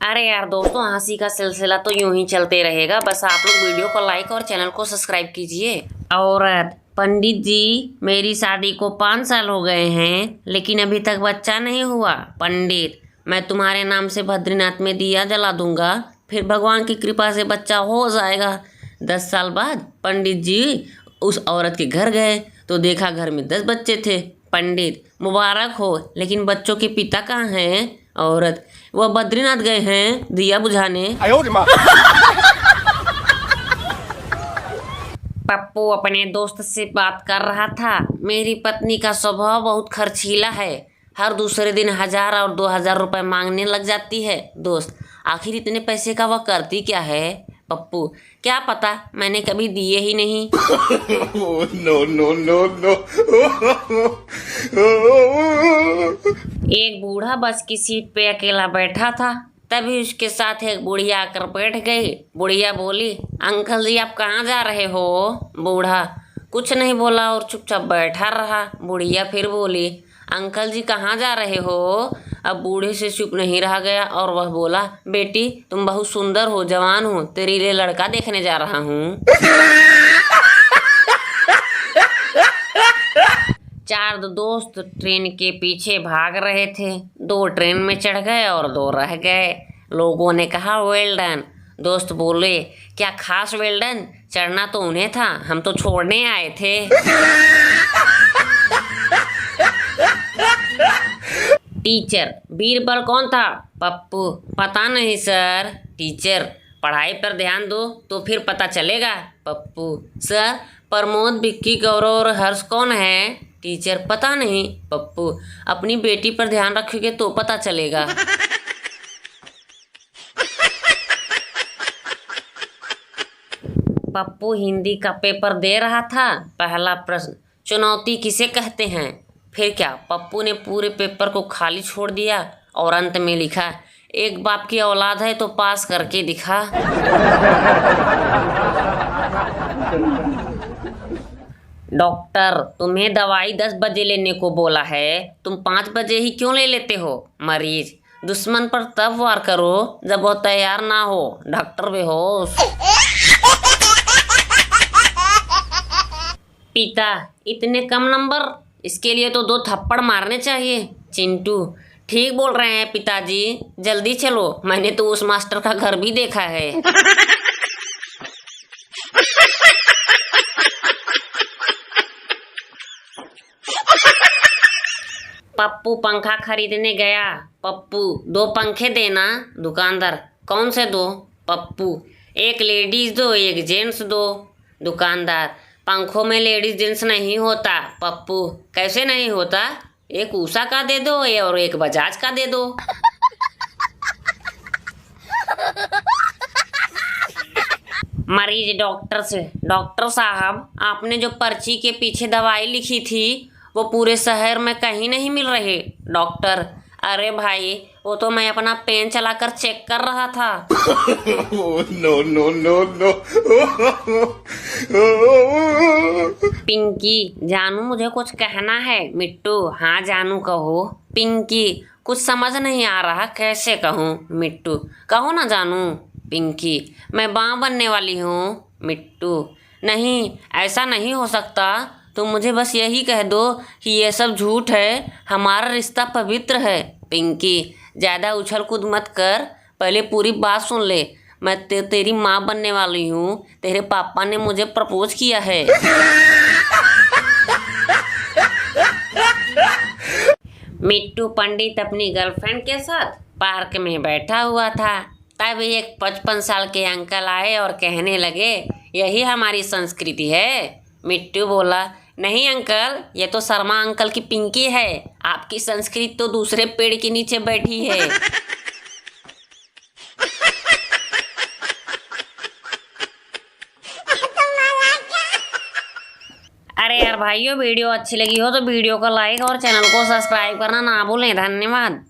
अरे यार दोस्तों, हंसी का सिलसिला तो यूं ही चलते रहेगा। बस आप लोग वीडियो को लाइक और चैनल को सब्सक्राइब कीजिए। औरत: पंडित जी, मेरी शादी को 5 साल हो गए हैं लेकिन अभी तक बच्चा नहीं हुआ। पंडित: मैं तुम्हारे नाम से बद्रीनाथ में दिया जला दूंगा, फिर भगवान की कृपा से बच्चा हो जाएगा। 10 साल बाद पंडित जी उस औरत के घर गए तो देखा घर में 10 बच्चे थे। पंडित: मुबारक हो, लेकिन बच्चों के पिता कहाँ हैं? औरत: वह बद्रीनाथ गए हैं दिया बुझाने। पप्पू अपने दोस्त से बात कर रहा था। मेरी पत्नी का स्वभाव बहुत खर्चीला है, हर दूसरे दिन 1000 और 2000 रुपए मांगने लग जाती है। दोस्त: आखिर इतने पैसे का वह करती क्या है? पप्पू: क्या पता, मैंने कभी दिए ही नहीं। No no no no. एक बूढ़ा बस की सीट पे अकेला बैठा था, तभी उसके साथ एक बुढ़िया आकर बैठ गई। बुढ़िया बोली: अंकल जी, आप कहाँ जा रहे हो? बूढ़ा कुछ नहीं बोला और चुपचाप बैठा रहा। बुढ़िया फिर बोली: अंकल जी, कहाँ जा रहे हो? अब बूढ़े से चुप नहीं रहा गया और वह बोला: बेटी, तुम बहुत सुंदर हो, जवान हो, तेरे लिए लड़का देखने जा रहा हूँ। 4 दोस्त ट्रेन के पीछे भाग रहे थे। 2 ट्रेन में चढ़ गए और 2 रह गए। लोगों ने कहा, वेल डन। दोस्त बोले: क्या खास वेल डन? चढ़ना तो उन्हें था, हम तो छोड़ने आए थे। टीचर: बीरबल कौन था? पप्पू: पता नहीं सर। टीचर: पढ़ाई पर ध्यान दो तो फिर पता चलेगा। पप्पू: सर, प्रमोद, विक्की, गौरव और हर्ष कौन है? टीचर: पता नहीं। पप्पू: अपनी बेटी पर ध्यान रखोगे तो पता चलेगा। पप्पू हिंदी का पेपर दे रहा था। पहला प्रश्न: चुनौती किसे कहते हैं? फिर क्या, पप्पू ने पूरे पेपर को खाली छोड़ दिया और अंत में लिखा: एक बाप की औलाद है तो पास करके दिखा। डॉक्टर: तुम्हें दवाई 10 बजे लेने को बोला है, तुम 5 बजे ही क्यों ले लेते हो? मरीज: दुश्मन पर तब वार करो जब वो तैयार ना हो। डॉक्टर बेहोश। पिता: इतने कम नंबर? इसके लिए तो 2 थप्पड़ मारने चाहिए। चिंटू: ठीक बोल रहे हैं पिताजी, जल्दी चलो, मैंने तो उस मास्टर का घर भी देखा है। पप्पू पंखा खरीदने गया। पप्पू: 2 पंखे देना। दुकानदार: कौन से दो? पप्पू: एक लेडीज दो, एक जेंट्स दो। दुकानदार: पंखों में लेडीज जेंट्स नहीं होता। पप्पू: कैसे नहीं होता? एक उषा का दे दो और एक बजाज का दे दो। मरीज डॉक्टर से: डॉक्टर साहब, आपने जो पर्ची के पीछे दवाई लिखी थी वो पूरे शहर में कहीं नहीं मिल रही। डॉक्टर: अरे भाई, वो तो मैं अपना पेन चलाकर चेक कर रहा था। No no no no. Pinky: जानू, मुझे कुछ कहना है। मिट्टू: हाँ जानू, कहो। पिंकी: कुछ समझ नहीं आ रहा, कैसे कहूँ? मिट्टू: कहो ना जानू। पिंकी: मैं माँ बनने वाली हूँ। मिट्टू: नहीं, ऐसा नहीं हो सकता, तुम मुझे बस यही कह दो कि ये सब झूठ है, हमारा रिश्ता पवित्र है। पिंकी: ज़्यादा उछल कूद मत कर, पहले पूरी बात सुन ले। मैं तेरी माँ बनने वाली हूँ, तेरे पापा ने मुझे प्रपोज किया है। मिट्टू पंडित अपनी गर्लफ्रेंड के साथ पार्क में बैठा हुआ था, तभी एक 55 साल के अंकल आए और कहने लगे, यही हमारी संस्कृति है। मिट्टू बोला: नहीं अंकल, ये तो शर्मा अंकल की पिंकी है, आपकी संस्कृति तो दूसरे पेड़ के नीचे बैठी है। अरे यार भाइयों, वीडियो अच्छी लगी हो तो वीडियो को लाइक और चैनल को सब्सक्राइब करना ना भूलें। धन्यवाद।